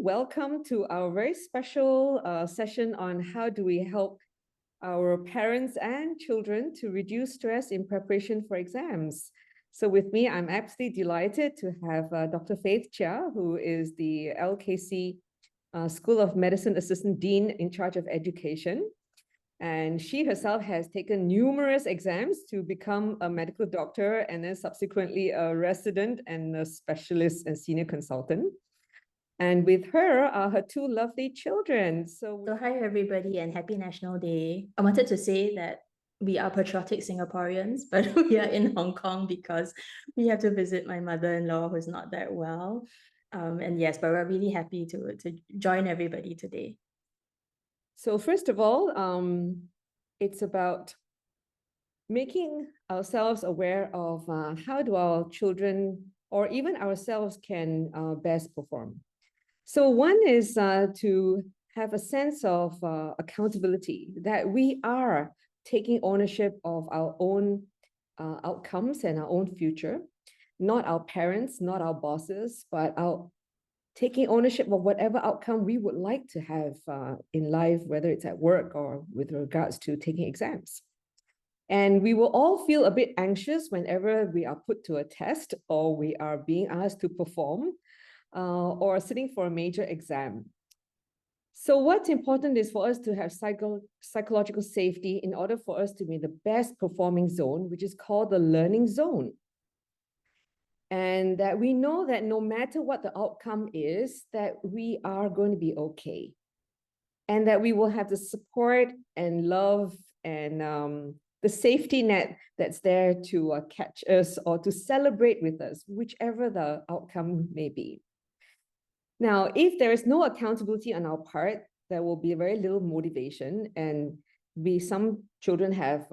welcome to our very special session on how do we help our parents and children to reduce stress in preparation for exams. So with me, I'm absolutely delighted to have Dr. Faith Chai, who is the LKC School of Medicine Assistant Dean in charge of education. And she herself has taken numerous exams to become a medical doctor and then subsequently a resident and a specialist and senior consultant. And with her are her two lovely children. So hi everybody and happy National Day. I wanted to say that we are patriotic Singaporeans, but we are in Hong Kong because we have to visit my mother-in-law who's not that well. And yes, but we're really happy to join everybody today. So first of all, it's about making ourselves aware of how do our children or even ourselves can best perform. So one is to have a sense of accountability, that we are taking ownership of our own outcomes and our own future, not our parents, not our bosses, but our taking ownership of whatever outcome we would like to have in life, whether it's at work or with regards to taking exams. And we will all feel a bit anxious whenever we are put to a test or we are being asked to perform or sitting for a major exam. So what's important is for us to have psychological safety in order for us to be the best performing zone, which is called the learning zone. And that we know that no matter what the outcome is, that we are going to be okay. And that we will have the support and love and the safety net that's there to catch us or to celebrate with us, whichever the outcome may be. Now, if there is no accountability on our part, there will be very little motivation. And some children have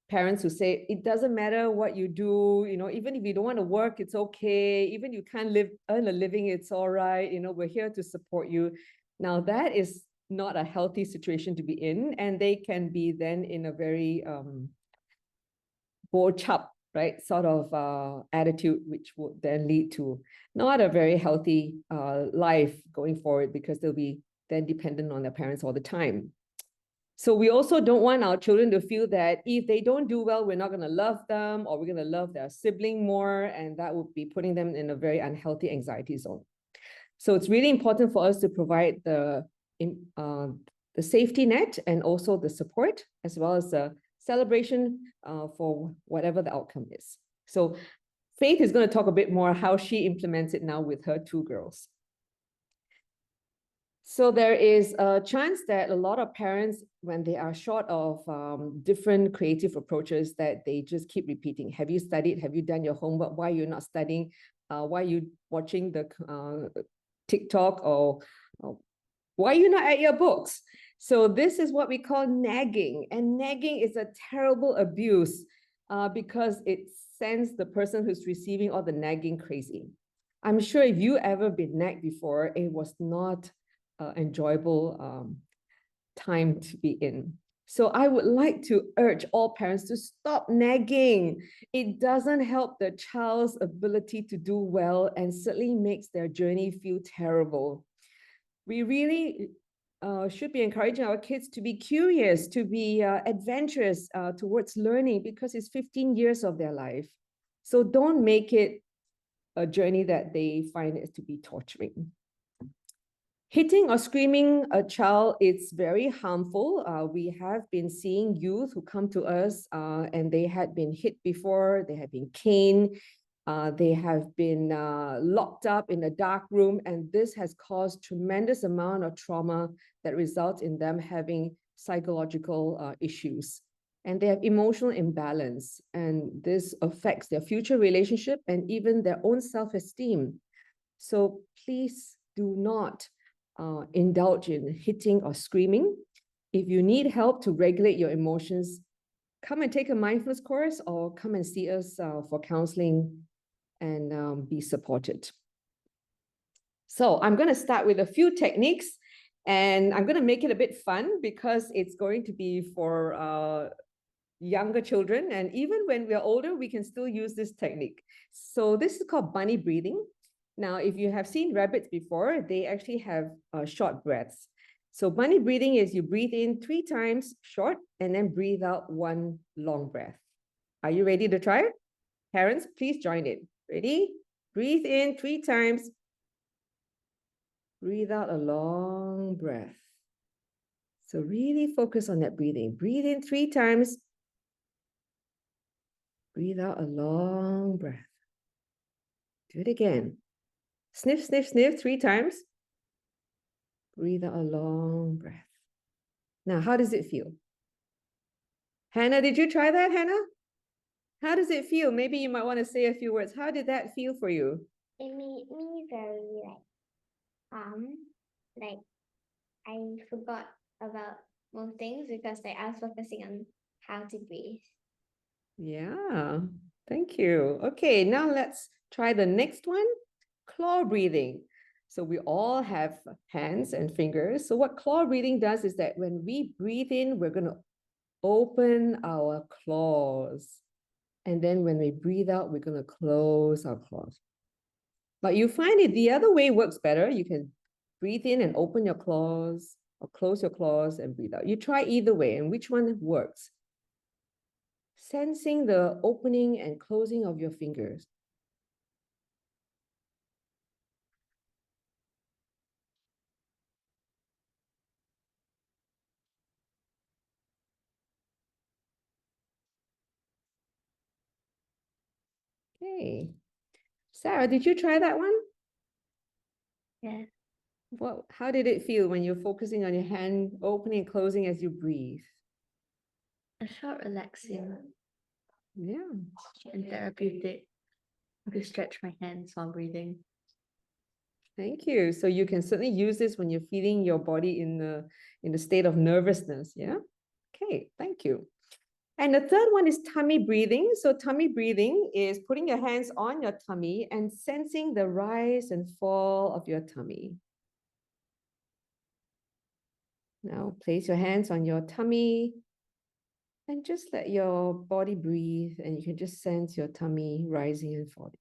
parents who say, it doesn't matter what you do, even if you don't want to work, it's okay. Even you can't earn a living, it's all right. We're here to support you. Now, that is not a healthy situation to be in. And they can be then in a very bo-chup, right, sort of attitude, which would then lead to not a very healthy life going forward because they'll be then dependent on their parents all the time. So we also don't want our children to feel that if they don't do well, we're not going to love them or we're going to love their sibling more, and that would be putting them in a very unhealthy anxiety zone. So it's really important for us to provide the safety net and also the support as well as the celebration for whatever the outcome is. So Faith is going to talk a bit more how she implements it now with her two girls. So there is a chance that a lot of parents, when they are short of different creative approaches, that they just keep repeating, have you studied? Have you done your homework? Why are you not studying? Why are you watching the TikTok? Or why are you not at your books? So this is what we call nagging. And nagging is a terrible abuse because it sends the person who's receiving all the nagging crazy. I'm sure if you ever been nagged before, it was not enjoyable time to be in. So I would like to urge all parents to stop nagging. It doesn't help the child's ability to do well and certainly makes their journey feel terrible. We really should be encouraging our kids to be curious, to be adventurous towards learning because it's 15 years of their life. So don't make it a journey that they find it to be torturing. Hitting or screaming a child is very harmful. We have been seeing youth who come to us and they had been hit before, they have been caned, they have been locked up in a dark room, and this has caused tremendous amount of trauma that results in them having psychological issues. And they have emotional imbalance, and this affects their future relationship and even their own self-esteem. So please do not indulge in hitting or screaming. If you need help to regulate your emotions, come and take a mindfulness course or come and see us for counseling and be supported. So I'm going to start with a few techniques and I'm going to make it a bit fun because it's going to be for younger children, and even when we are older, we can still use this technique. So this is called bunny breathing. Now, if you have seen rabbits before, they actually have short breaths. So bunny breathing is you breathe in 3 times short and then breathe out 1 long breath. Are you ready to try it? Parents, please join in. Ready? Breathe in 3 times. Breathe out a long breath. So really focus on that breathing. Breathe in 3 times. Breathe out a long breath. Do it again. Sniff, sniff, sniff 3 times. Breathe out a long breath. Now, how does it feel? Hannah, did you try that, Hannah? How does it feel? Maybe you might want to say a few words. How did that feel for you? It made me very like I forgot about most things because like I was focusing on how to breathe. Yeah, thank you. Okay, now let's try the next one, claw breathing. So we all have hands and fingers. So what claw breathing does is that when we breathe in, we're going to open our claws. And then when we breathe out, we're going to close our claws. But you find it the other way works better. You can breathe in and open your claws or close your claws and breathe out. You try either way and which one works. Sensing the opening and closing of your fingers. Okay. Sarah, did you try that one? Yeah. How did it feel when you're focusing on your hand opening and closing as you breathe? A short relaxing Yeah. and therapeutic. I could stretch my hands while breathing. Thank you. So you can certainly use this when you're feeling your body in the state of nervousness. Yeah. Okay. Thank you. And the third one is tummy breathing. So tummy breathing is putting your hands on your tummy and sensing the rise and fall of your tummy. Now place your hands on your tummy and just let your body breathe, and you can just sense your tummy rising and falling.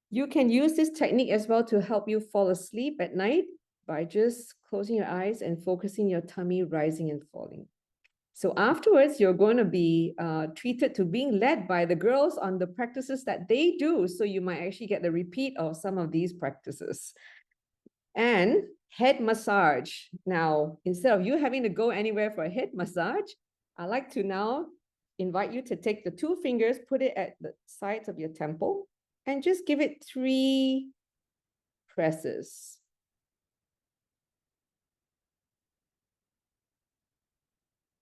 You can use this technique as well to help you fall asleep at night by just closing your eyes and focusing your tummy rising and falling. So afterwards, you're going to be treated to being led by the girls on the practices that they do. So you might actually get the repeat of some of these practices. And head massage. Now, instead of you having to go anywhere for a head massage, I like to now invite you to take the 2 fingers, put it at the sides of your temple, and just give it 3 presses.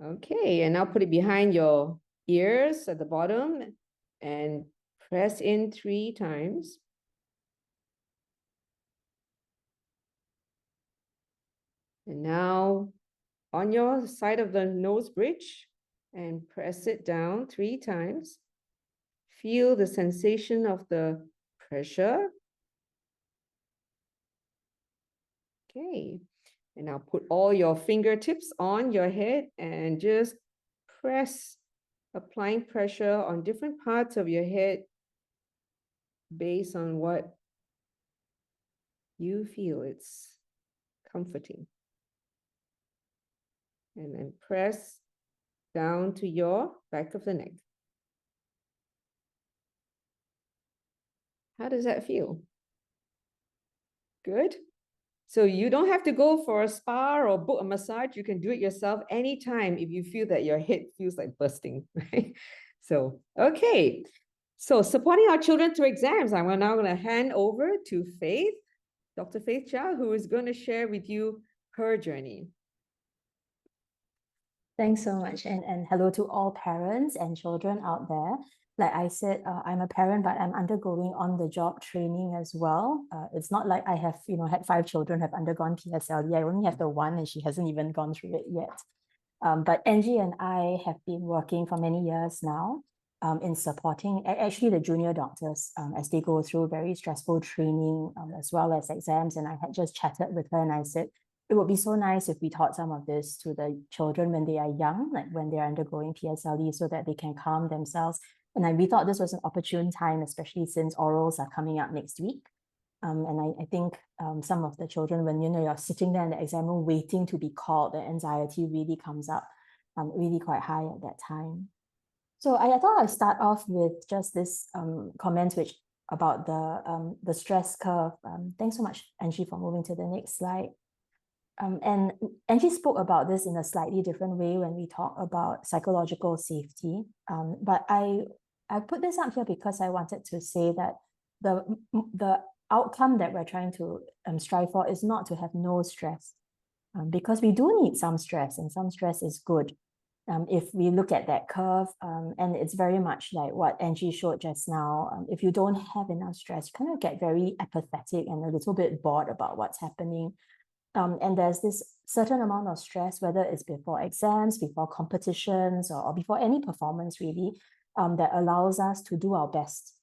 Okay, and now put it behind your ears at the bottom and press in 3 times. And now on your side of the nose bridge and press it down 3 times. Feel the sensation of the pressure. Okay, and now put all your fingertips on your head and just press, applying pressure on different parts of your head based on what you feel it's comforting. And then press down to your back of the neck. How does that feel? Good? So you don't have to go for a spa or book a massage. You can do it yourself anytime if you feel that your head feels like bursting, right? So, okay. So supporting our children through exams, I'm now going to hand over to Faith, Dr. Faith Chai, who is going to share with you her journey. Thanks so much. And hello to all parents and children out there. Like I said, I'm a parent, but I'm undergoing on-the-job training as well. It's not like I have, had 5 children have undergone PSLE. I only have the one and she hasn't even gone through it yet. But Angie and I have been working for many years now in supporting actually the junior doctors as they go through very stressful training as well as exams. And I had just chatted with her and I said, it would be so nice if we taught some of this to the children when they are young, like when they're undergoing PSLE, so that they can calm themselves. And we thought this was an opportune time, especially since orals are coming up next week. And I think some of the children, when you're sitting there in the exam room waiting to be called, the anxiety really comes up really quite high at that time. So I thought I'd start off with just this comment about the stress curve. Thanks so much, Angie, for moving to the next slide. And Angie spoke about this in a slightly different way when we talk about psychological safety. But I put this up here because I wanted to say that the outcome that we're trying to strive for is not to have no stress, because we do need some stress, and some stress is good. If we look at that curve, and it's very much like what Angie showed just now, if you don't have enough stress, you kind of get very apathetic and a little bit bored about what's happening. And there's this certain amount of stress, whether it's before exams, before competitions, or before any performance really, that allows us to do our best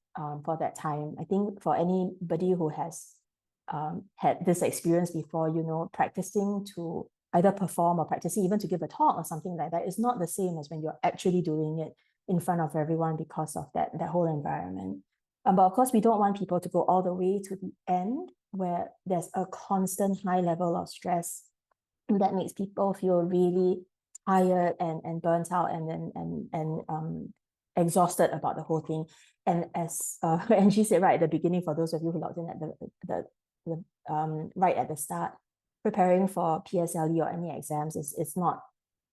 for that time. I think for anybody who has had this experience before, practicing to either perform or practicing even to give a talk or something like that is not the same as when you're actually doing it in front of everyone because of that whole environment. But of course, we don't want people to go all the way to the end where there's a constant high level of stress that makes people feel really tired and burnt out and exhausted about the whole thing. And as Angie said right at the beginning, for those of you who logged in at the right at the start, preparing for PSLE or any exams is not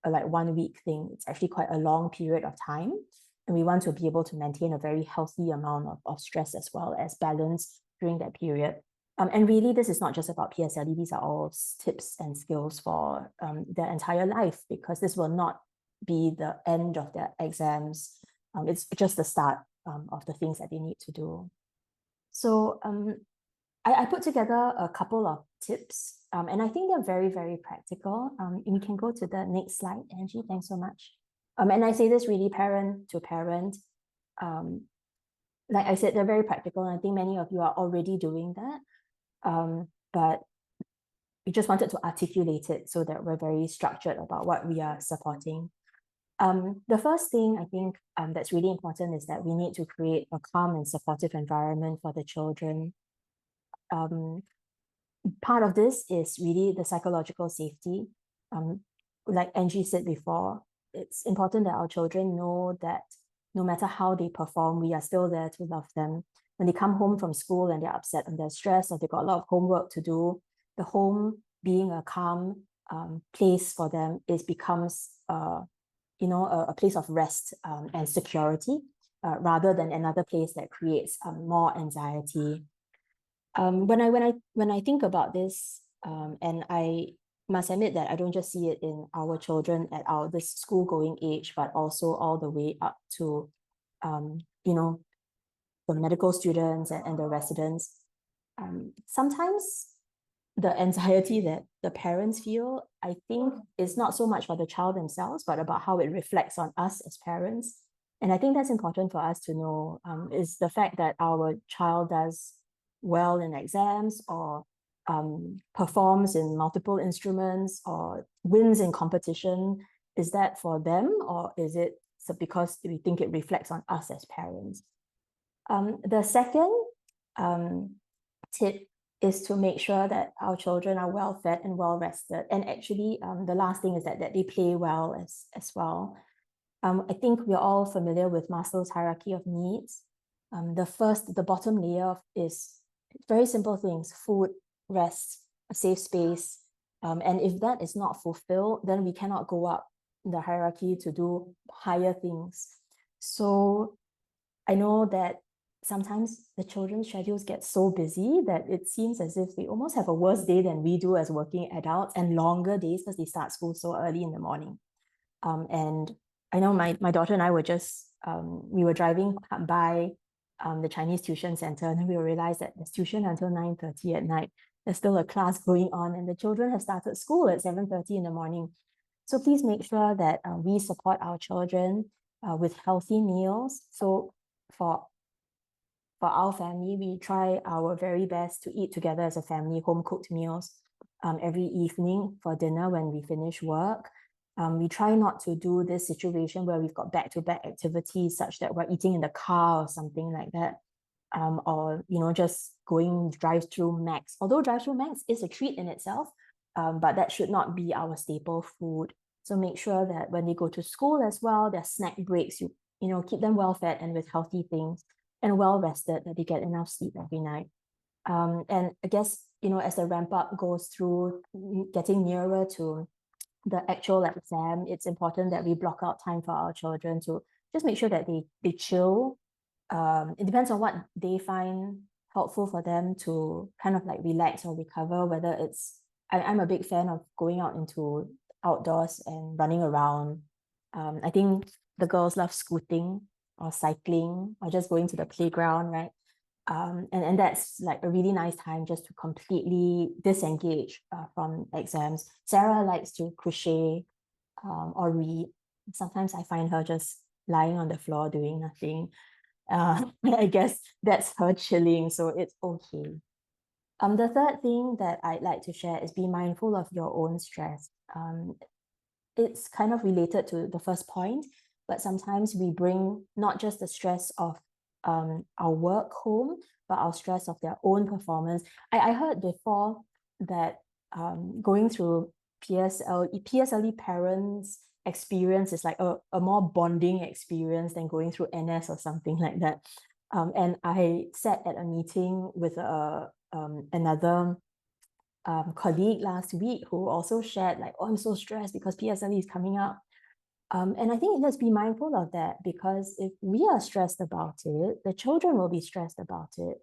a 1 week thing. It's actually quite a long period of time. And we want to be able to maintain a very healthy amount of stress as well as balance during that period. And really, this is not just about PSLE. These are all tips and skills for their entire life, because this will not be the end of their exams. It's just the start of the things that they need to do. So I put together a couple of tips, and I think they're very, very practical. We can go to the next slide, Angie. Thanks so much. And I say this really parent to parent. Like I said, they're very practical, and I think many of you are already doing that. But we just wanted to articulate it so that we're very structured about what we are supporting. The first thing I think that's really important is that we need to create a calm and supportive environment for the children. Part of this is really the psychological safety. Like Angie said before, it's important that our children know that no matter how they perform, we are still there to love them. When they come home from school and they're upset and they're stressed or they've got a lot of homework to do, the home being a calm place for them becomes a place of rest and security, rather than another place that creates more anxiety. When I think about this, and I must admit that I don't just see it in our children at this school-going age, but also all the way up to the medical students and the residents. Sometimes the anxiety that the parents feel, I think, is not so much for the child themselves, but about how it reflects on us as parents. And I think that's important for us to know, is the fact that our child does well in exams or performs in multiple instruments or wins in competition. Is that for them, or is it because we think it reflects on us as parents? The second tip is to make sure that our children are well fed and well rested. And actually, the last thing is that they play well as well. I think we're all familiar with Maslow's hierarchy of needs. The bottom layer is very simple things: food, rest, a safe space. And if that is not fulfilled, then we cannot go up the hierarchy to do higher things. So I know that sometimes the children's schedules get so busy that it seems as if they almost have a worse day than we do as working adults, and longer days because they start school so early in the morning. And I know my daughter and I were just, we were driving by the Chinese tuition center, and then we realized that there's tuition until 9:30 at night. There's still a class going on, and the children have started school at 7:30 in the morning. So please make sure that we support our children with healthy meals. So for our family, we try our very best to eat together as a family, home-cooked meals. every evening for dinner when we finish work. We try not to do this situation where we've got back-to-back activities such that we're eating in the car or something like that. Or, just going drive-through Macs. Although drive-through Macs is a treat in itself, but that should not be our staple food. So make sure that when they go to school as well, their snack breaks, you keep them well-fed and with healthy things and well-rested, that they get enough sleep every night. And I guess, as the ramp-up goes through getting nearer to the actual exam, it's important that we block out time for our children to just make sure that they chill. It depends on what they find helpful for them to kind of like relax or recover, whether it's, I'm a big fan of going out into outdoors and running around. I think the girls love scooting or cycling or just going to the playground, right? And that's like a really nice time just to completely disengage from exams. Sarah likes to crochet or read. Sometimes I find her just lying on the floor doing nothing. I guess that's her chilling, so it's okay. The third thing that I'd like to share is be mindful of your own stress. It's kind of related to the first point, but sometimes we bring not just the stress of our work home, but our stress of their own performance. I heard before that going through PSLE parents experience is like a more bonding experience than going through NS or something like that. And I sat at a meeting with another colleague last week who also shared like, oh, I'm so stressed because PSLE is coming up. And I think let's be mindful of that, because if we are stressed about it, the children will be stressed about it.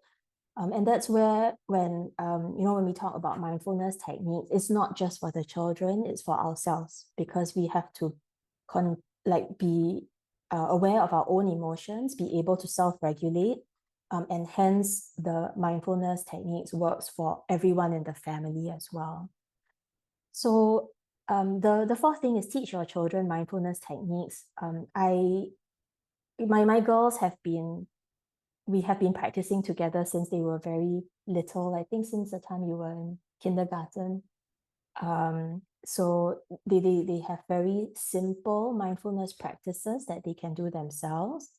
And that's where when we talk about mindfulness techniques, it's not just for the children, it's for ourselves, because we have to be aware of our own emotions, be able to self-regulate, and hence the mindfulness techniques works for everyone in the family as well. So the fourth thing is teach your children mindfulness techniques. My girls we have been practicing together since they were very little. I think since the time you were in kindergarten. So they have very simple mindfulness practices that they can do themselves.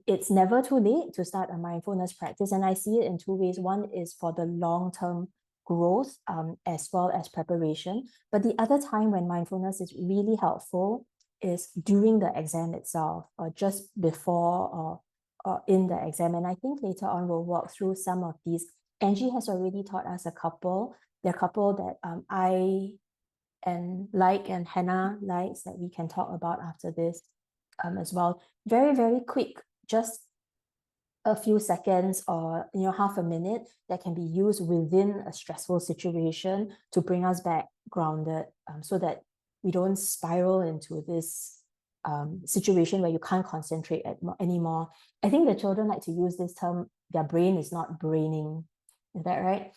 It's never too late to start a mindfulness practice, and I see it in two ways. One is for the long-term growth as well as preparation. But the other time when mindfulness is really helpful is during the exam itself, or just before or in the exam. And I think later on we'll walk through some of these. Angie has already taught us a couple. There are a couple that I and Hannah likes that we can talk about after this as well. Very, very quick, just a few seconds or half a minute that can be used within a stressful situation to bring us back grounded, so that we don't spiral into this situation where you can't concentrate anymore. I think the children like to use this term, their brain is not braining. Is that right?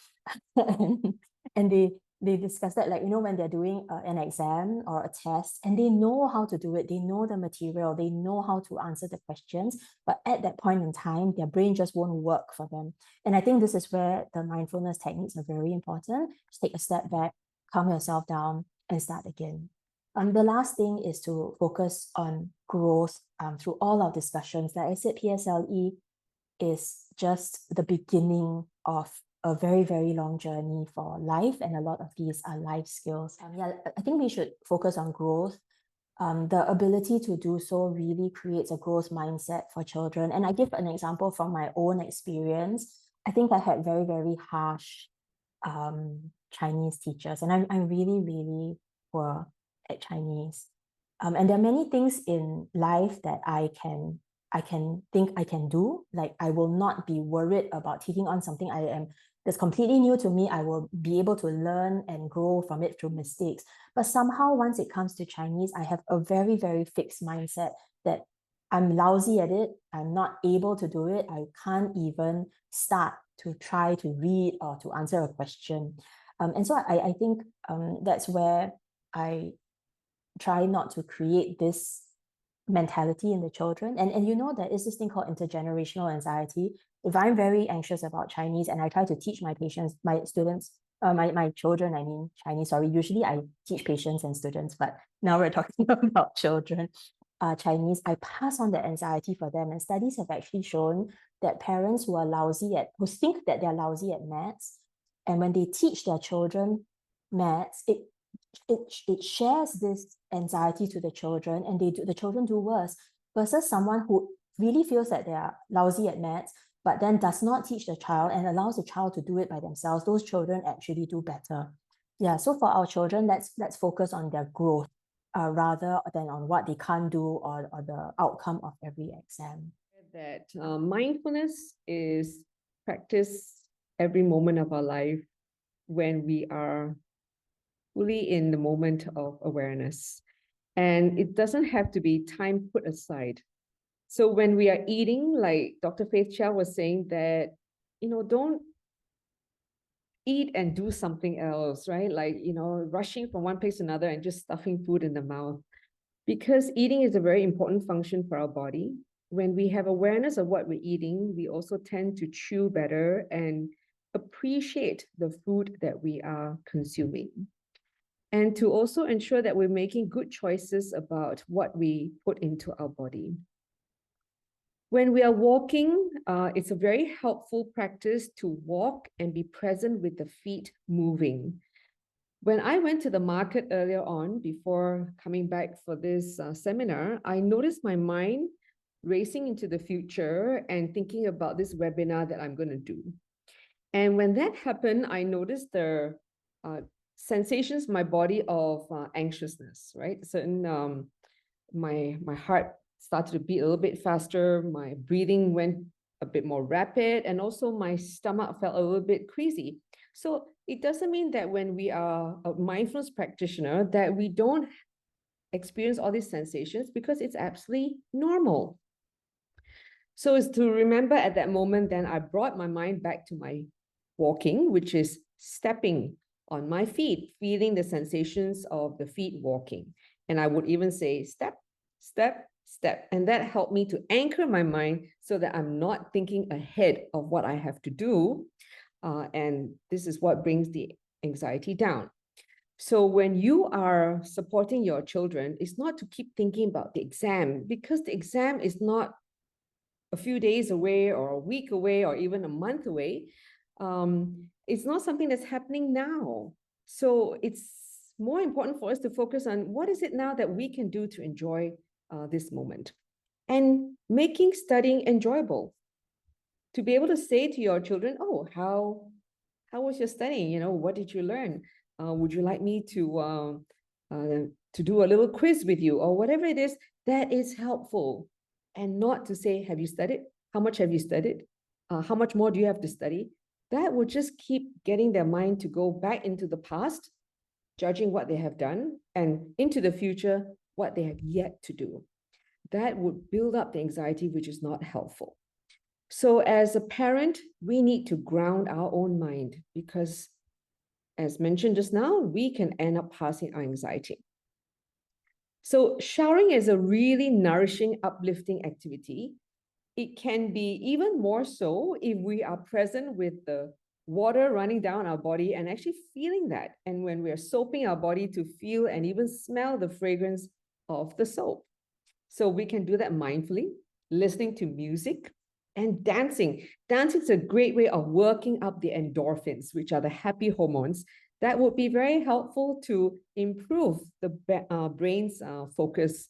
And they discuss that, like, when they're doing an exam or a test and they know how to do it, they know the material, they know how to answer the questions, but at that point in time, their brain just won't work for them. And I think this is where the mindfulness techniques are very important. Just take a step back, calm yourself down, and start again. The last thing is to focus on growth through all our discussions. Like I said, PSLE is just the beginning of a very, very long journey for life, and a lot of these are life skills. I think we should focus on growth. The ability to do so really creates a growth mindset for children. And I give an example from my own experience. I think I had very, very harsh Chinese teachers, and I'm really, really poor at Chinese. And there are many things in life that I can think I can do. Like, I will not be worried about taking on something that's completely new to me. I will be able to learn and grow from it through mistakes. But somehow, once it comes to Chinese, I have a very, very fixed mindset that I'm lousy at it. I'm not able to do it. I can't even start to try to read or to answer a question. And so I think that's where I try not to create this mentality in the children. And there is this thing called intergenerational anxiety. If I'm very anxious about Chinese and I try to teach my students my children, I mean Chinese, sorry, usually I teach patients and students, but now we're talking about children, Chinese, I pass on the anxiety for them. And studies have actually shown that parents who think that they're lousy at maths, and when they teach their children maths, it shares this anxiety to the children, and the children do worse, versus someone who really feels that they are lousy at maths, but then does not teach the child and allows the child to do it by themselves. Those children actually do better. Yeah, so for our children, let's focus on their growth rather than on what they can't do or the outcome of every exam. That mindfulness is practiced every moment of our life when we are fully in the moment of awareness. And it doesn't have to be time put aside. So when we are eating, like Dr. Faith Chai was saying that, don't eat and do something else, right? Like, rushing from one place to another and just stuffing food in the mouth. Because eating is a very important function for our body. When we have awareness of what we're eating, we also tend to chew better and appreciate the food that we are consuming. And to also ensure that we're making good choices about what we put into our body. When we are walking, it's a very helpful practice to walk and be present with the feet moving. When I went to the market earlier on, before coming back for this seminar, I noticed my mind racing into the future and thinking about this webinar that I'm going to do. And when that happened, I noticed the sensations in my body of anxiousness, right? Certain, my heart started to beat a little bit faster, my breathing went a bit more rapid, and also my stomach felt a little bit queasy. So it doesn't mean that when we are a mindfulness practitioner that we don't experience all these sensations, because it's absolutely normal. So it's to remember at that moment, then I brought my mind back to my walking, which is stepping on my feet, feeling the sensations of the feet walking. And I would even say step, step, step. And that helped me to anchor my mind so that I'm not thinking ahead of what I have to do. And this is what brings the anxiety down. So when you are supporting your children, it's not to keep thinking about the exam, because the exam is not a few days away or a week away or even a month away. It's not something that's happening now. So it's more important for us to focus on what is it now that we can do to enjoy this moment, and making studying enjoyable. To be able to say to your children, oh, how was your studying? What did you learn? Would you like me to do a little quiz with you, or whatever it is that is helpful? And not to say, have you studied? How much have you studied? How much more do you have to study? That will just keep getting their mind to go back into the past, judging what they have done, and into the future, what they have yet to do. That would build up the anxiety, which is not helpful. So as a parent, we need to ground our own mind, because as mentioned just now, we can end up passing our anxiety. So showering is a really nourishing, uplifting activity. It can be even more so if we are present with the water running down our body and actually feeling that. And when we are soaping our body, to feel and even smell the fragrance of the soap. So we can do that mindfully, listening to music and dancing. Dancing is a great way of working up the endorphins, which are the happy hormones. That would be very helpful to improve the brain's focus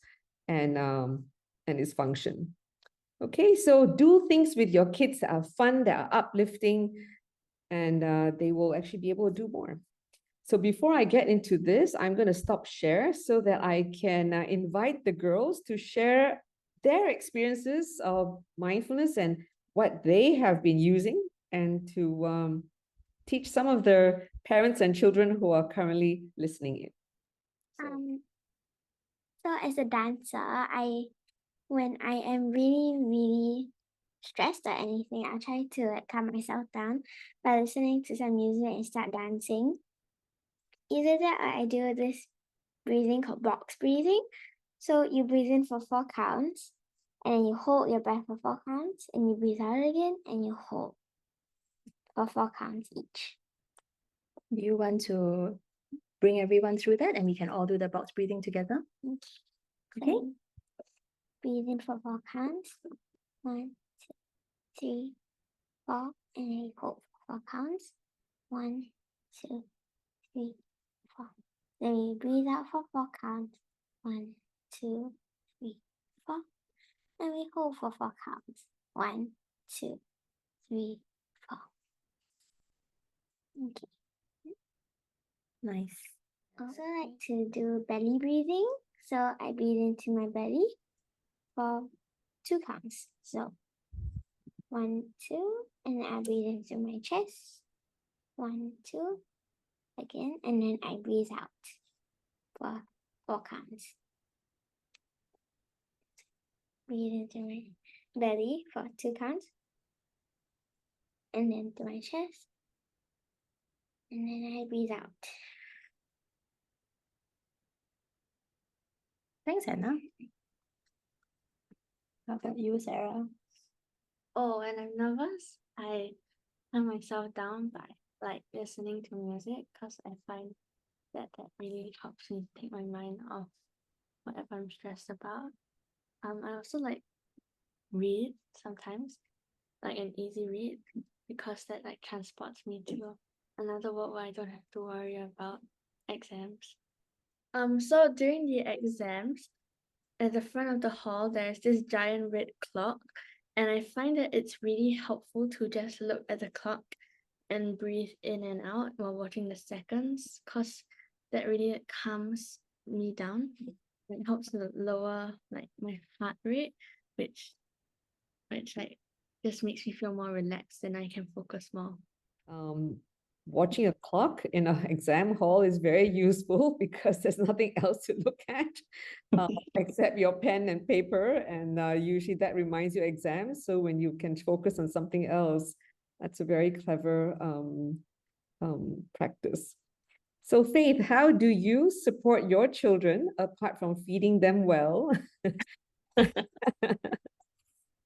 and its function. Okay, so do things with your kids that are fun, that are uplifting, and they will actually be able to do more. So before I get into this, I'm going to stop share so that I can invite the girls to share their experiences of mindfulness and what they have been using, and to teach some of their parents and children who are currently listening in. So as a dancer, when I am really, really stressed or anything, I try to calm myself down by listening to some music and start dancing. Either that or I do this breathing called box breathing. So you breathe in for 4 counts, and then you hold your breath for 4 counts, and you breathe out again, and you hold for 4 counts each. Do you want to bring everyone through that and we can all do the box breathing together? Okay. So, breathe in for 4 counts. 1, 2, 3, 4. And then you hold for 4 counts. 1, 2, 3, 4. Then you breathe out for 4 counts. 1, 2, 3, 4. And we hold for 4 counts. 1, 2, 3, 4. Okay. Nice. I also like to do belly breathing. So I breathe into my belly for 2 counts. So 1, 2, and then I breathe into my chest. 1, 2, again, and then I breathe out for 4 counts. Breathe into my belly for 2 counts, and then to my chest, and then I breathe out. Thanks, Hannah. How about you, Sarah? Oh, when I'm nervous, I calm myself down by like listening to music because I find that really helps me take my mind off whatever I'm stressed about. I also like read sometimes, like an easy read, because that like transports me to another world where I don't have to worry about exams. So during the exams, at the front of the hall, there's this giant red clock, and I find that it's really helpful to just look at the clock and breathe in and out while watching the seconds, because that really calms me down. It helps to lower like my heart rate, which like just makes me feel more relaxed and I can focus more. Watching a clock in an exam hall is very useful because there's nothing else to look at except your pen and paper, and usually that reminds you of exams. So when you can focus on something else, that's a very clever practice. So Faith, how do you support your children apart from feeding them well?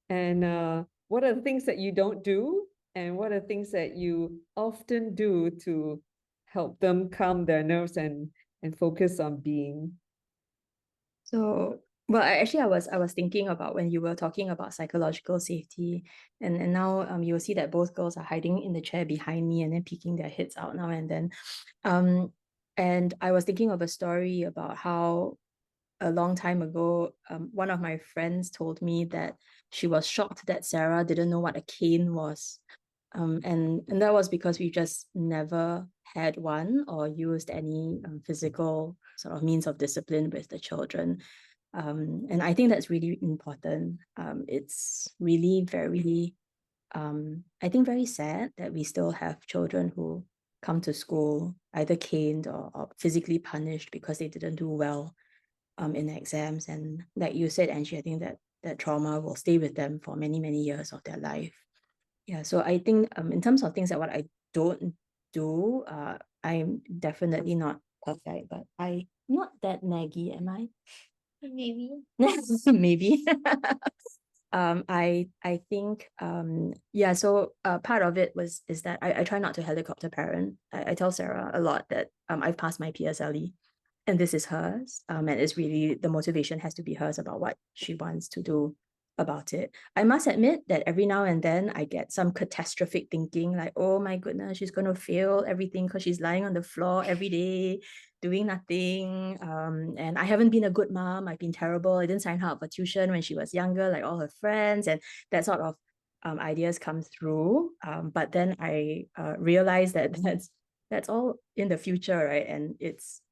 And what are the things that you don't do? And what are the things that you often do to help them calm their nerves and focus on being? So, well, I was thinking about when you were talking about psychological safety, and now you will see that both girls are hiding in the chair behind me and then peeking their heads out now and then. And I was thinking of a story about how a long time ago, one of my friends told me that she was shocked that Sarah didn't know what a cane was. And that was because we just never had one or used any physical sort of means of discipline with the children. And I think that's really important. It's really very, I think very sad that we still have children who come to school either caned or physically punished because they didn't do well in exams. And like you said, Angie, I think that trauma will stay with them for many, many years of their life. Yeah, so I think in terms of things that what I don't do, I'm definitely not perfect, but I'm not that naggy, am I? Maybe. Maybe. I think yeah, so part of it is that I try not to helicopter parent. I tell Sarah a lot that I've passed my PSLE and this is hers. And it's really the motivation has to be hers about what she wants to do about it. I must admit that every now and then I get some catastrophic thinking like, oh my goodness, she's going to fail everything because she's lying on the floor every day doing nothing. And I haven't been a good mom. I've been terrible. I didn't sign her up for tuition when she was younger, like all her friends, and that sort of ideas come through. But then I realized that that's all in the future, right? And it's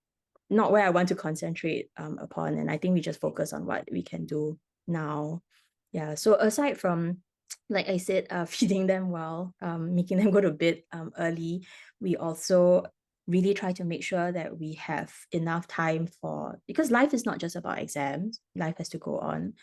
not where I want to concentrate upon. And I think we just focus on what we can do now. Yeah. So aside from, like I said, feeding them well, making them go to bed early, we also really try to make sure that we have enough time because life is not just about exams, life has to go on.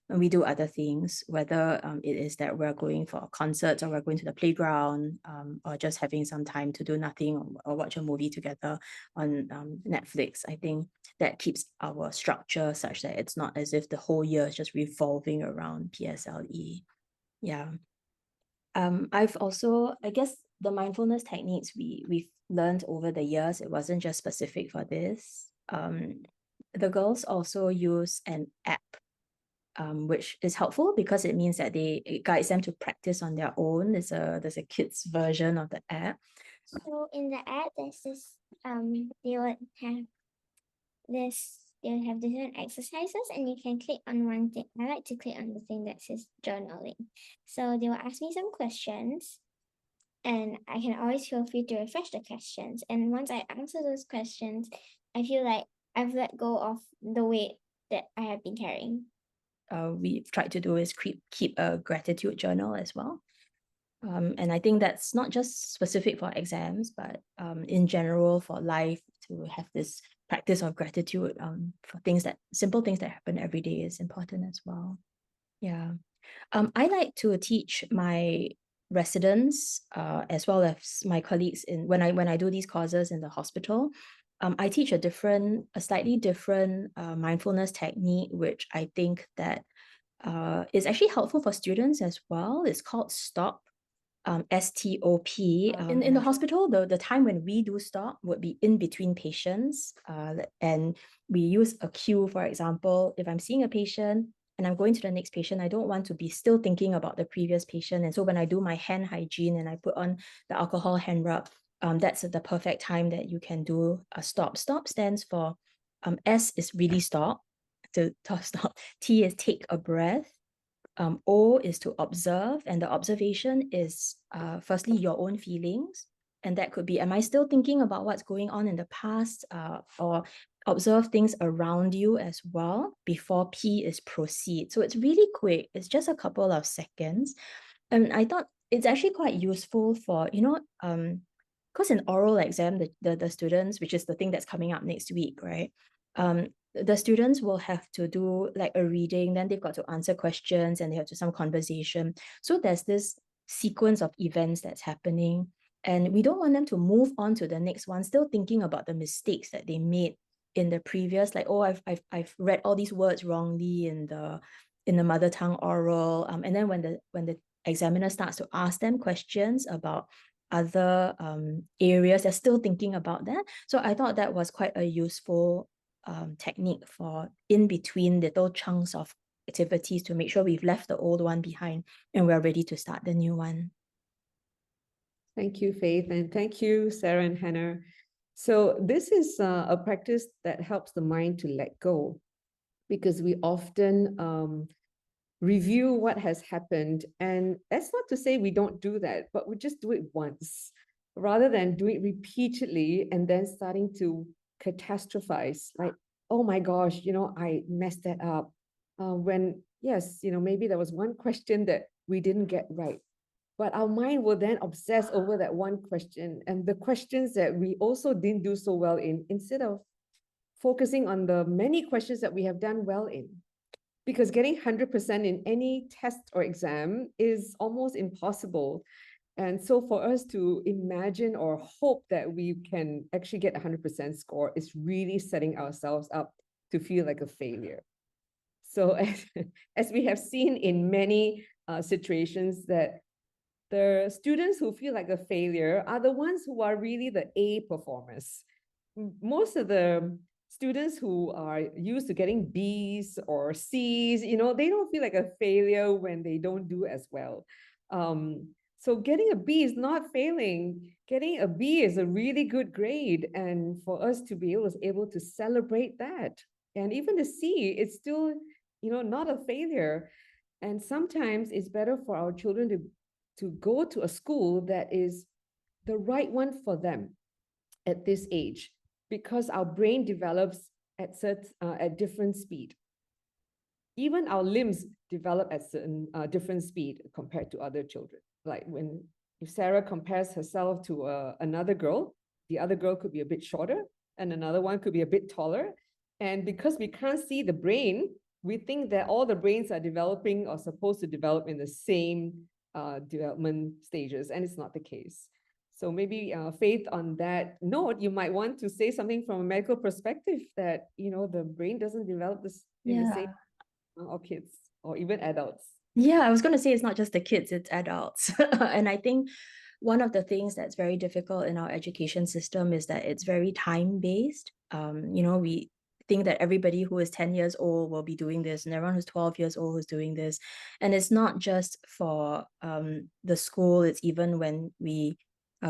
And we do other things, whether it is that we're going for concerts or we're going to the playground, or just having some time to do nothing or watch a movie together on Netflix. I think that keeps our structure such that it's not as if the whole year is just revolving around PSLE. Yeah. I've also, I guess the mindfulness techniques we've learned over the years, it wasn't just specific for this. The girls also use an app, which is helpful because it means that it guides them to practice on their own. There's a kids version of the app. So in the app, there's this they would have different exercises, and you can click on one thing. I like to click on the thing that says journaling. So they will ask me some questions, and I can always feel free to refresh the questions. And once I answer those questions, I feel like I've let go of the weight that I have been carrying. We've tried to do is keep a gratitude journal as well. And I think that's not just specific for exams, but in general for life, to have this practice of gratitude for simple things that happen every day is important as well. Yeah. I like to teach my residents as well as my colleagues when I do these courses in the hospital. I teach a slightly different mindfulness technique, which I think that is actually helpful for students as well. It's called STOP. STOP. In the hospital, the time when we do stop would be in between patients, and we use a cue. For example, if I'm seeing a patient and I'm going to the next patient, I don't want to be still thinking about the previous patient. And so when I do my hand hygiene and I put on the alcohol hand rub, that's the perfect time that you can do a stop. Stop stands for S is really stop, to stop. T is take a breath. O is to observe, and the observation is firstly your own feelings, and that could be, am I still thinking about what's going on in the past, or observe things around you as well. Before P is proceed. So it's really quick. It's just a couple of seconds, and I thought it's actually quite useful for, because in oral exam, the students, which is the thing that's coming up next week, right? The students will have to do like a reading, then they've got to answer questions, and they have to do some conversation. So there's this sequence of events that's happening, and we don't want them to move on to the next one still thinking about the mistakes that they made in the previous, like, oh, I've read all these words wrongly in the mother tongue oral, and then when the examiner starts to ask them questions about other areas, they're still thinking about that. So I thought that was quite a useful technique for in between little chunks of activities to make sure we've left the old one behind and we're ready to start the new one. Thank you, Faith, and thank you, Sarah and Hannah. So this is a practice that helps the mind to let go, because we often review what has happened, and that's not to say we don't do that, but we just do it once rather than do it repeatedly and then starting to catastrophize, like, oh my gosh, I messed that up. When, yes, maybe there was one question that we didn't get right, but our mind will then obsess over that one question and the questions that we also didn't do so well in, instead of focusing on the many questions that we have done well in. Because getting 100% in any test or exam is almost impossible. And so for us to imagine or hope that we can actually get 100% score is really setting ourselves up to feel like a failure. So as we have seen in many situations, that the students who feel like a failure are the ones who are really the A performers. Most of the students who are used to getting B's or C's, they don't feel like a failure when they don't do as well. So getting a B is not failing. Getting a B is a really good grade. And for us to be able to celebrate that. And even the C, it's still, not a failure. And sometimes it's better for our children to go to a school that is the right one for them at this age, because our brain develops at different speed. Even our limbs develop at certain different speed compared to other children. Like if Sarah compares herself to another girl, the other girl could be a bit shorter and another one could be a bit taller. And because we can't see the brain, we think that all the brains are developing or supposed to develop in the same development stages, and it's not the case. So maybe Faith, on that note, you might want to say something from a medical perspective that, the brain doesn't develop this in the same, or kids or even adults. Yeah, I was going to say it's not just the kids, it's adults. And I think one of the things that's very difficult in our education system is that it's very time-based. We think that everybody who is 10 years old will be doing this, and everyone who's 12 years old who's doing this. And it's not just for the school, it's even when we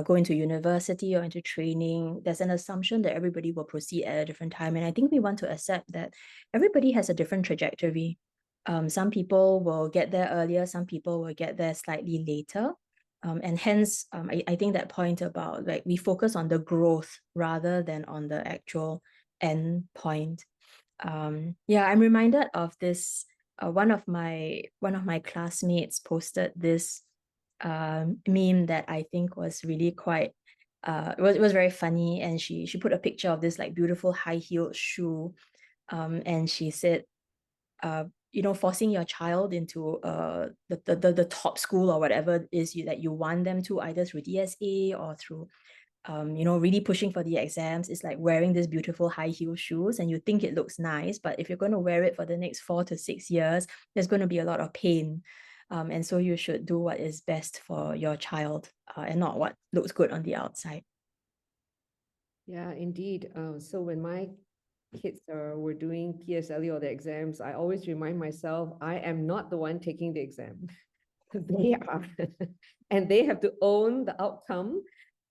go into university or into training, there's an assumption that everybody will proceed at a different time. And I think we want to accept that everybody has a different trajectory. Some people will get there earlier, some people will get there slightly later. And hence, I think that point about like we focus on the growth rather than on the actual end point. I'm reminded of this. One of my classmates posted this meme that I think was really quite it was very funny, and she put a picture of this like beautiful high-heeled shoe, and she said, forcing your child into the top school or whatever it is that you want them to, either through DSA or through really pushing for the exams. It's like wearing this beautiful high heel shoes, and you think it looks nice, but if you're going to wear it for the next 4 to 6 years, there's going to be a lot of pain. And so you should do what is best for your child and not what looks good on the outside. Yeah, indeed. So when my kids were doing PSLE or the exams, I always remind myself, I am not the one taking the exam. They are. And they have to own the outcome.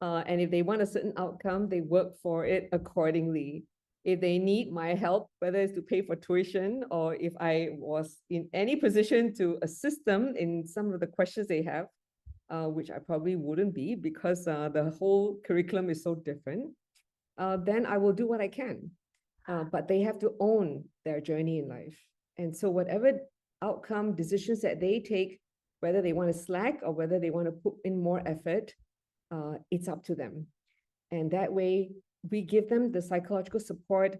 And if they want a certain outcome, they work for it accordingly. If they need my help, whether it's to pay for tuition or if I was in any position to assist them in some of the questions they have, which I probably wouldn't be because the whole curriculum is so different, then I will do what I can. But they have to own their journey in life. And so whatever outcome decisions that they take, whether they want to slack or whether they want to put in more effort, it's up to them. And that way we give them the psychological support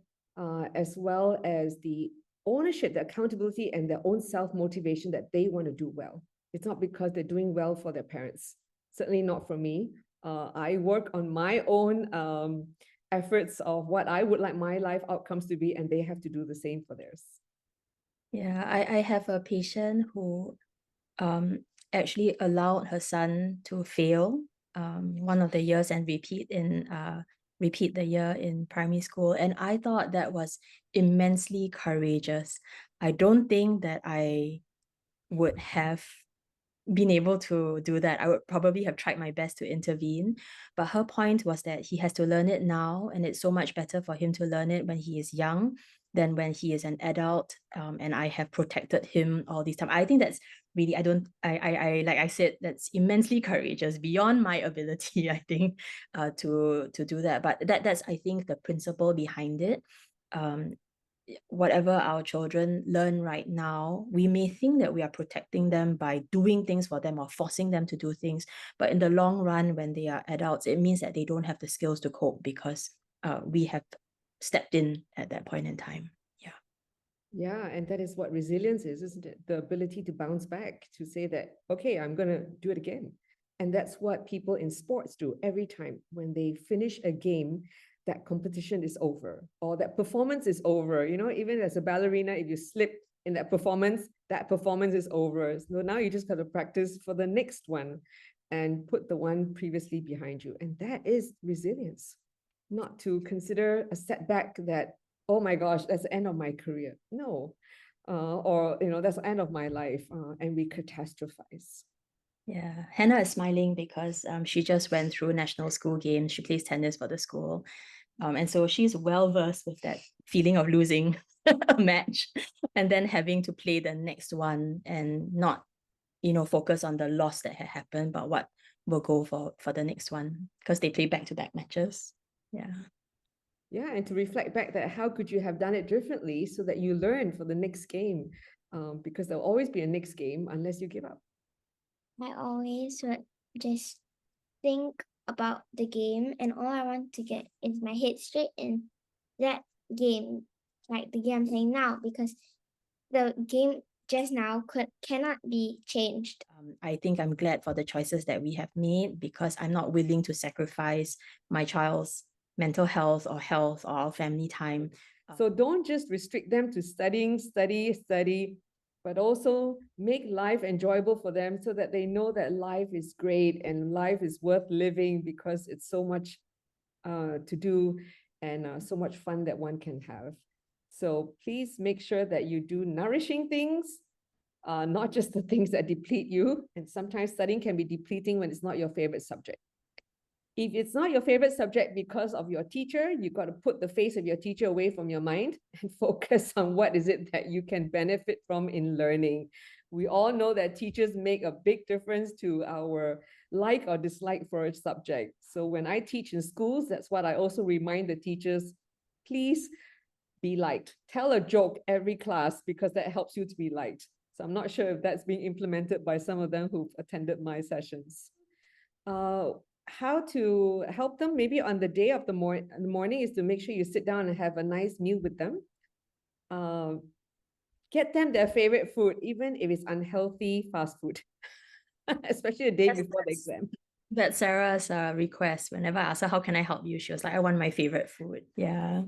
as well as the ownership, the accountability, and their own self-motivation that they want to do well. It's not because they're doing well for their parents. Certainly not for me. I work on my own efforts of what I would like my life outcomes to be, and they have to do the same for theirs. Yeah, I have a patient who actually allowed her son to fail one of the years and repeat the year in primary school. And I thought that was immensely courageous. I don't think that I would have been able to do that. I would probably have tried my best to intervene. But her point was that he has to learn it now, and it's so much better for him to learn it when he is young than when he is an adult. And I have protected him all this time. I think that's really, I like I said, that's immensely courageous, beyond my ability, I think, to do that. But that's I think the principle behind it. Whatever our children learn right now, we may think that we are protecting them by doing things for them or forcing them to do things. But in the long run, when they are adults, it means that they don't have the skills to cope because we have stepped in at that point in time. Yeah. Yeah, and that is what resilience is, isn't it? The ability to bounce back, to say that, okay, I'm going to do it again. And that's what people in sports do every time when they finish a game. That competition is over or that performance is over. Even as a ballerina, if you slip in that performance is over. So now you just got to practice for the next one and put the one previously behind you. And that is resilience, not to consider a setback that, oh my gosh, that's the end of my career. No, or, that's the end of my life, and we catastrophize. Yeah, Hannah is smiling because she just went through national school games. She plays tennis for the school. And so she's well versed with that feeling of losing a match and then having to play the next one and not, focus on the loss that had happened, but what will go for the next one, because they play back-to-back matches. Yeah. Yeah, and to reflect back that how could you have done it differently so that you learn for the next game, because there'll always be a next game unless you give up. I always would just think about the game, and all I want to get is my head straight in that game, like the game I'm playing now, because the game just now cannot be changed. I think I'm glad for the choices that we have made, because I'm not willing to sacrifice my child's mental health or our family time. So don't just restrict them to studying, study, but also make life enjoyable for them so that they know that life is great and life is worth living because it's so much to do and so much fun that one can have. So please make sure that you do nourishing things, not just the things that deplete you. And sometimes studying can be depleting when it's not your favorite subject. If it's not your favorite subject because of your teacher, you've got to put the face of your teacher away from your mind and focus on what is it that you can benefit from in learning. We all know that teachers make a big difference to our like or dislike for a subject. So when I teach in schools, that's what I also remind the teachers, please be liked. Tell a joke every class because that helps you to be liked. So I'm not sure if that's being implemented by some of them who've attended my sessions. How to help them maybe on the day of the morning is to make sure you sit down and have a nice meal with them. Get them their favorite food, even if it's unhealthy fast food, especially the day before the exam. That's Sarah's request. Whenever I asked her, how can I help you? She was like, I want my favorite food. Yeah.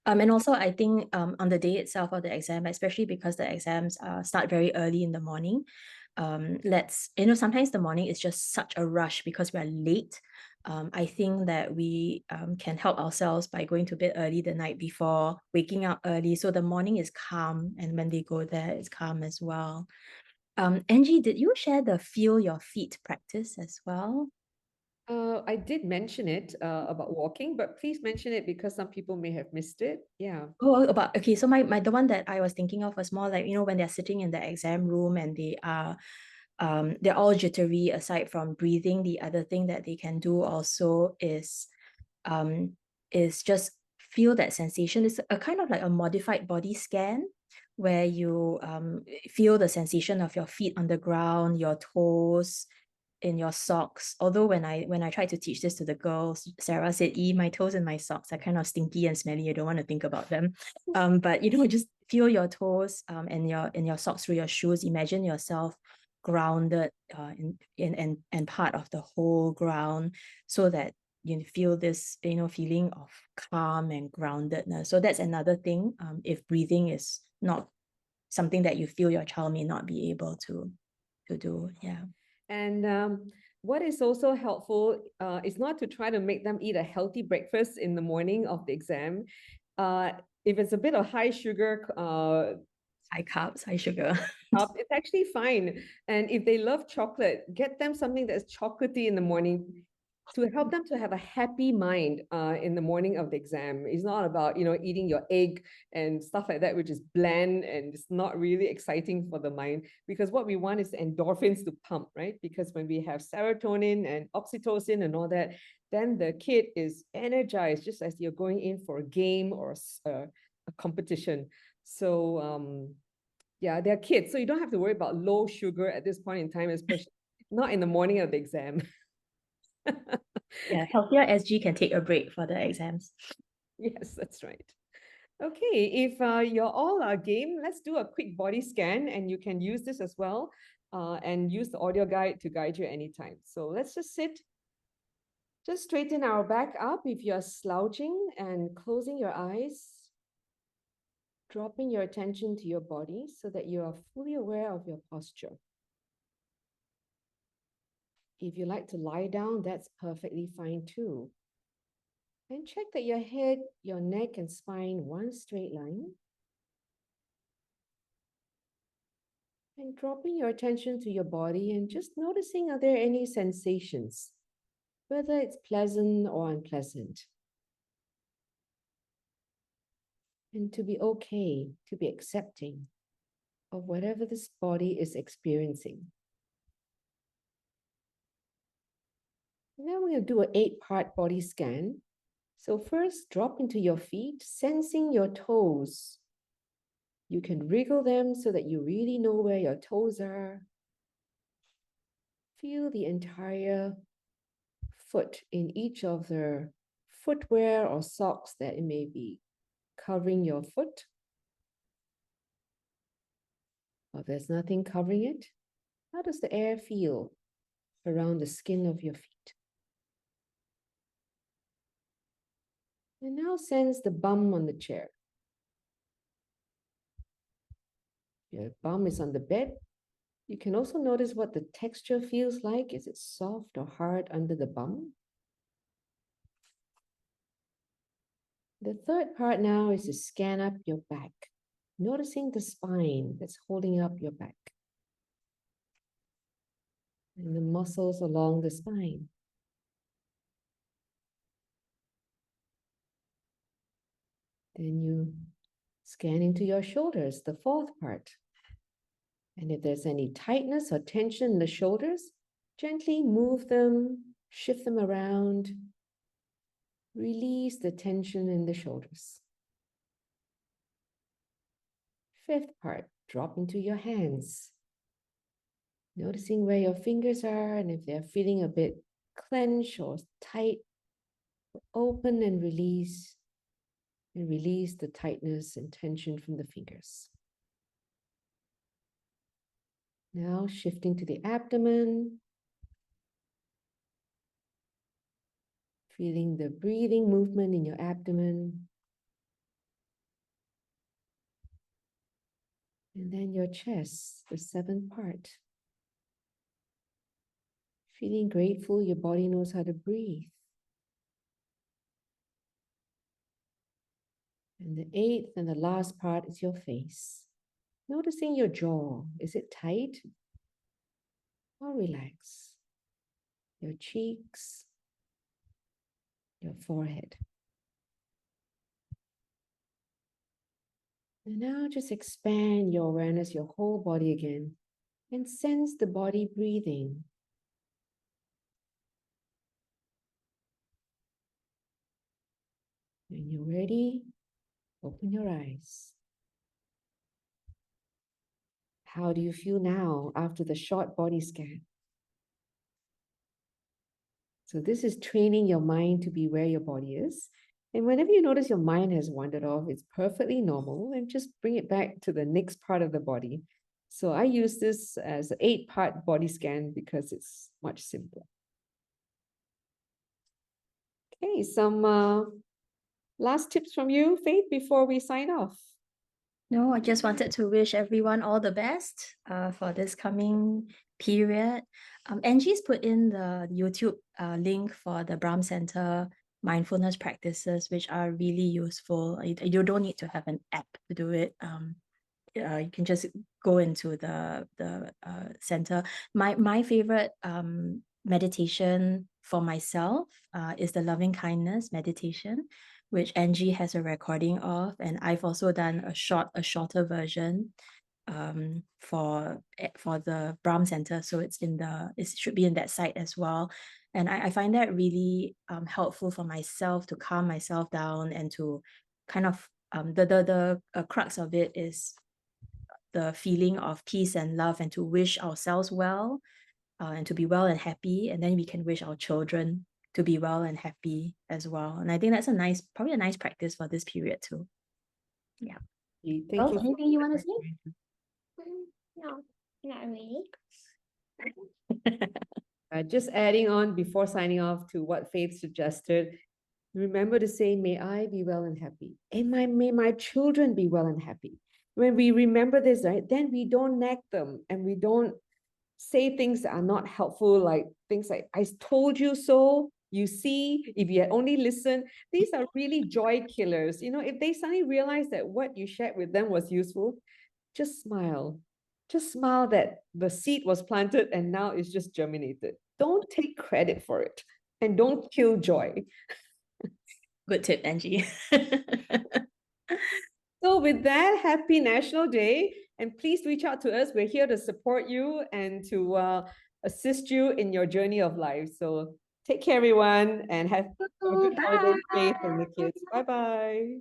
And also I think on the day itself of the exam, especially because the exams start very early in the morning, sometimes the morning is just such a rush because we're late. I think that we can help ourselves by going to bed early the night before, waking up early, so the morning is calm, and when they go there, it's calm as well. Angie, did you share the feel your feet practice as well? I did mention it about walking, but please mention it because some people may have missed it. Yeah. Oh, okay. So the one that I was thinking of was more like, when they're sitting in the exam room and they're all jittery. Aside from breathing, the other thing that they can do also is just feel that sensation. It's a kind of like a modified body scan where you feel the sensation of your feet on the ground, your toes, in your socks. Although when I tried to teach this to the girls, Sarah said, my toes and my socks are kind of stinky and smelly. I don't want to think about them. But just feel your toes and your socks through your shoes. Imagine yourself grounded in part of the whole ground, so that you feel this feeling of calm and groundedness. So that's another thing. If breathing is not something that you feel your child may not be able to do. Yeah. And what is also helpful is not to try to make them eat a healthy breakfast in the morning of the exam. If it's a bit of high sugar, high carbs, high sugar, it's actually fine. And if they love chocolate, get them something that's chocolatey in the morning to help them to have a happy mind in the morning of the exam. It's not about, eating your egg and stuff like that, which is bland and it's not really exciting for the mind, because what we want is endorphins to pump, right? Because when we have serotonin and oxytocin and all that, then the kid is energized just as you're going in for a game or a competition. So yeah, they're kids, so you don't have to worry about low sugar at this point in time, especially not in the morning of the exam. Yeah, healthier SG can take a break for the exams. Yes, that's right. Okay, if you're all game, let's do a quick body scan, and you can use this as well and use the audio guide to guide you anytime. So let's just sit, just straighten our back up if you're slouching and closing your eyes, dropping your attention to your body so that you are fully aware of your posture. If you like to lie down, that's perfectly fine too. And check that your head, your neck, and spine one straight line. And dropping your attention to your body and just noticing, are there any sensations, whether it's pleasant or unpleasant. And to be okay, to be accepting of whatever this body is experiencing. And then we're going to do an 8-part body scan. So first, drop into your feet, sensing your toes. You can wriggle them so that you really know where your toes are. Feel the entire foot in each of the footwear or socks that it may be covering your foot. Or if there's nothing covering it, how does the air feel around the skin of your feet? And now sense the bum on the chair. Your bum is on the bed. You can also notice what the texture feels like. Is it soft or hard under the bum? The third part now is to scan up your back, noticing the spine that's holding up your back and the muscles along the spine. Then you scan into your shoulders, the fourth part. And if there's any tightness or tension in the shoulders, gently move them, shift them around, release the tension in the shoulders. Fifth part, drop into your hands, noticing where your fingers are and if they're feeling a bit clenched or tight, open and release the tightness and tension from the fingers. Now shifting to the abdomen, feeling the breathing movement in your abdomen. And then your chest, the seventh part. Feeling grateful your body knows how to breathe. And the eighth and the last part is your face. Noticing your jaw. Is it tight or relaxed? Your cheeks, your forehead. And now just expand your awareness, your whole body again, and sense the body breathing. When you're ready, open your eyes. How do you feel now after the short body scan? So this is training your mind to be where your body is. And whenever you notice your mind has wandered off, it's perfectly normal, and just bring it back to the next part of the body. So I use this as an 8-part body scan because it's much simpler. Okay, some last tips from you, Faith, before we sign off. No, I just wanted to wish everyone all the best for this coming period. Angie's put in the YouTube link for the brahmcentre mindfulness practices, which are really useful. You don't need to have an app to do it. You can just go into the center. My favorite meditation for myself is the loving kindness meditation, which Angie has a recording of, and I've also done a shorter version for the brahmcentre, so it should be in that site as well. And I find that really helpful for myself to calm myself down and to kind of the crux of it is the feeling of peace and love, and to wish ourselves well and to be well and happy, and then we can wish our children to be well and happy as well. And I think that's probably a nice practice for this period too. Yeah. Thank Well, you. anything you want to say? No, not really. Just adding on before signing off to what Faith suggested, remember to say, may I be well and happy. And may my children be well and happy. When we remember this, right, then we don't nag them and we don't say things that are not helpful, like things like, I told you so, you see, if you had only listened. These are really joy killers. You know, if they suddenly realize that what you shared with them was useful, just smile. Just smile that the seed was planted and now it's just germinated. Don't take credit for it and don't kill joy. Good tip, Angie. So with that, happy National Day, and please reach out to us. We're here to support you and to assist you in your journey of life. So take care, everyone, and have a good holiday, Faith and the kids. Bye-bye.